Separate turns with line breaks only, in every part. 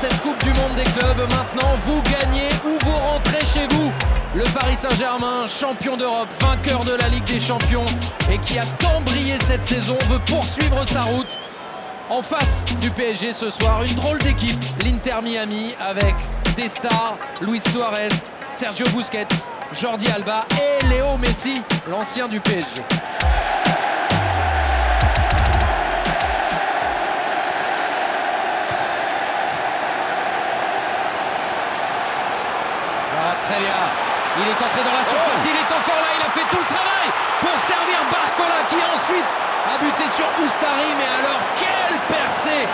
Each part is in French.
cette Coupe du Monde des clubs. Maintenant, vous gagnez ou vous rentrez chez vous. Le Paris Saint-Germain, champion d'Europe, vainqueur de la Ligue des Champions et qui a tant brillé cette saison, veut poursuivre sa route. En face du PSG ce soir, une drôle d'équipe, l'Inter Miami, avec des stars, Luis Suarez, Sergio Busquets, Jordi Alba et Léo Messi, l'ancien du PSG. Kvaratskhelia, il est entré dans la surface, il est encore là, il a fait tout le travail pour servir Barcola qui ensuite a buté sur Oustari, mais alors quelle percée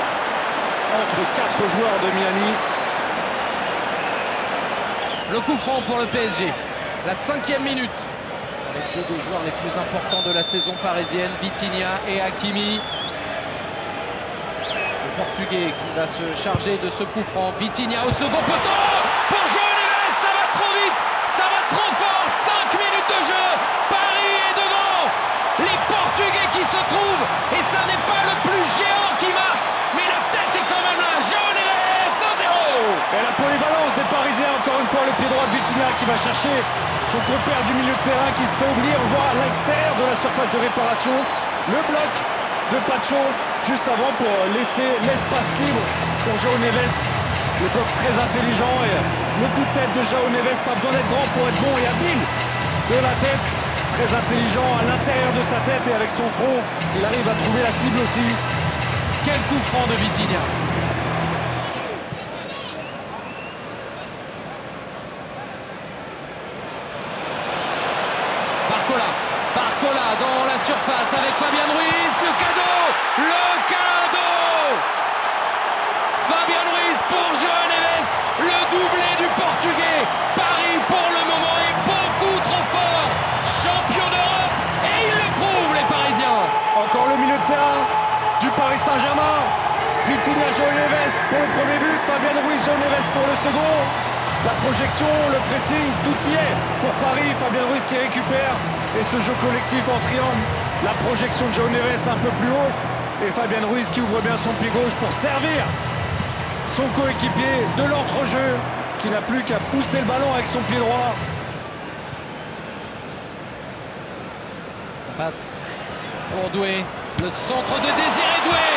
entre 4 joueurs de Miami.
Le coup franc pour le PSG, la 5e minute, avec deux des joueurs les plus importants de la saison parisienne, Vitinha et Hakimi. Le Portugais qui va se charger de ce coup franc. Vitinha au second poteau pour João Neves, ça va trop vite, ça va trop fort, 5 minutes de jeu, Paris est devant, les Portugais qui se trouvent, et ça n'est pas le plus géant qui marque, mais la tête est quand même là, João Neves, 1-0.
Et la polyvalence des Parisiens, encore une fois le pied droit de Vitinha qui va chercher son compère du milieu de terrain qui se fait oublier, on voit à l'extérieur de la surface de réparation, le bloc de Pacho juste avant pour laisser l'espace libre pour João Neves. Le bloc très intelligent et le coup de tête de João Neves, pas besoin d'être grand pour être bon et habile de la tête, très intelligent à l'intérieur de sa tête et avec son front, il arrive à trouver la cible aussi.
Quel coup franc de Vitinha. Barcola dans la surface avec Fabian Ruiz, le cadeau, Fabian Ruiz pour João Neves, le doublé du Portugais. Paris pour le moment est beaucoup trop fort, champion d'Europe et il le prouve les Parisiens.
Encore le milieu de terrain du Paris Saint-Germain, Vitinha, João Neves pour le premier but, Fabian Ruiz, João Neves pour le second. La projection, le pressing, tout y est pour Paris. Fabian Ruiz qui récupère et ce jeu collectif en triangle. La projection de João Neves un peu plus haut et Fabian Ruiz qui ouvre bien son pied gauche pour servir son coéquipier de l'entrejeu qui n'a plus qu'à pousser le ballon avec son pied droit.
Ça passe pour Doué, le centre de Désiré Doué.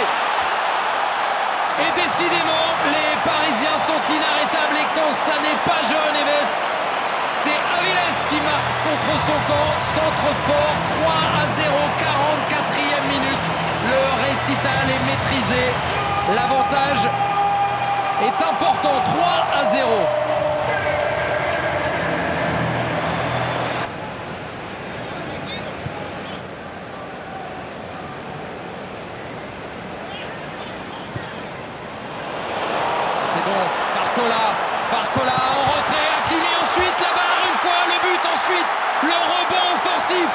Et décidément, les Parisiens sont inarrêtables et quand ça n'est pas João Neves, c'est Avilés qui marque contre son camp. Centre fort, 3-0, 44e minute. Le récital est maîtrisé. L'avantage est important, 3-0. Barcola en retrait, Hakimi ensuite la barre une fois, le but ensuite, le rebond offensif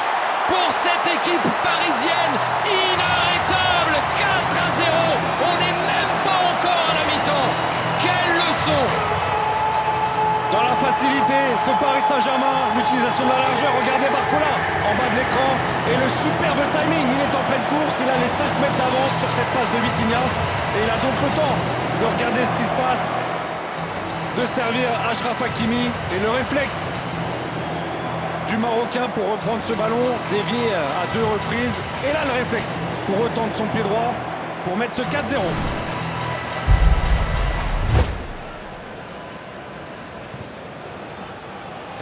pour cette équipe parisienne, inarrêtable, 4-0, on n'est même pas encore à la mi-temps, quelle leçon!
Dans la facilité, ce Paris Saint-Germain, l'utilisation de la largeur, regardez Barcola en bas de l'écran et le superbe timing, il est en pleine course, il a les 5 mètres d'avance sur cette passe de Vitinha et il a donc le temps de regarder ce qui se passe, de servir Achraf Hakimi et le réflexe du Marocain pour reprendre ce ballon, dévié à 2 reprises et là le réflexe pour retendre son pied droit pour mettre ce 4-0.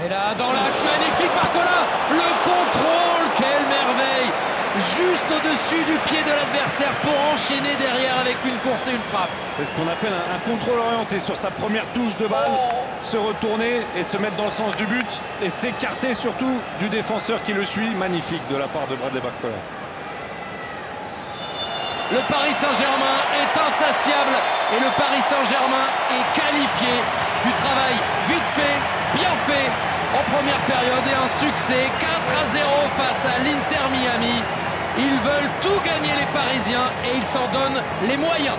Et là, dans l'axe, magnifique Barcola, le contrôle, quelle merveille! Juste au-dessus du pied de l'adversaire pour enchaîner derrière avec une course et une frappe.
C'est ce qu'on appelle un contrôle orienté sur sa première touche de balle, se retourner et se mettre dans le sens du but et s'écarter surtout du défenseur qui le suit. Magnifique de la part de Bradley Barcola.
Le Paris Saint-Germain est insatiable et le Paris Saint-Germain est qualifié du travail vite fait, bien fait en première période et un succès 4-0 face à l'Inter Miami. Ils veulent tout gagner les Parisiens et ils s'en donnent les moyens.